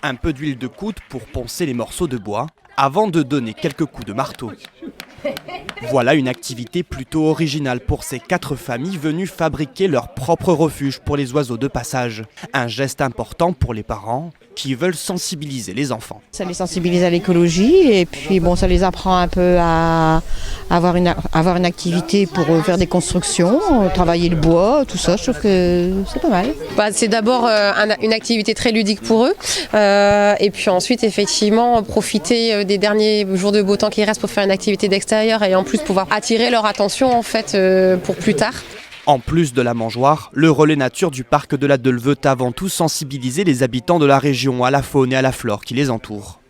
Un peu d'huile de coude pour poncer les morceaux de bois, avant de donner quelques coups de marteau. Voilà une activité plutôt originale pour ces 4 familles venues fabriquer leur propre refuge pour les oiseaux de passage. Un geste important pour les parents qui veulent sensibiliser les enfants. Ça les sensibilise à l'écologie et puis bon, ça les apprend un peu à avoir une activité pour faire des constructions, travailler le bois, tout ça. Je trouve que c'est pas mal. C'est d'abord une activité très ludique pour eux et puis ensuite effectivement profiter des derniers jours de beau temps qui restent pour faire une activité d'extérieur et en plus pouvoir attirer leur attention en fait pour plus tard. En plus de la mangeoire, le relais nature du parc de la Deule veut avant tout sensibiliser les habitants de la région à la faune et à la flore qui les entourent.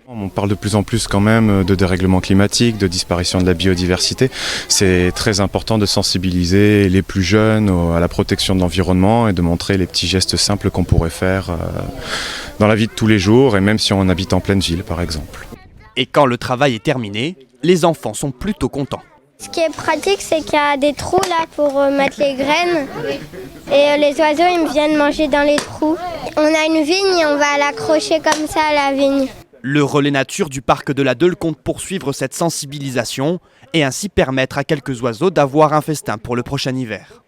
On parle de plus en plus quand même de dérèglement climatique, de disparition de la biodiversité. C'est très important de sensibiliser les plus jeunes à la protection de l'environnement et de montrer les petits gestes simples qu'on pourrait faire dans la vie de tous les jours et même si on habite en pleine ville par exemple. Et quand le travail est terminé, les enfants sont plutôt contents. Ce qui est pratique, c'est qu'il y a des trous là pour mettre les graines et les oiseaux ils viennent manger dans les trous. On a une vigne et on va l'accrocher comme ça à la vigne. Le relais nature du parc de la Deule compte poursuivre cette sensibilisation et ainsi permettre à quelques oiseaux d'avoir un festin pour le prochain hiver.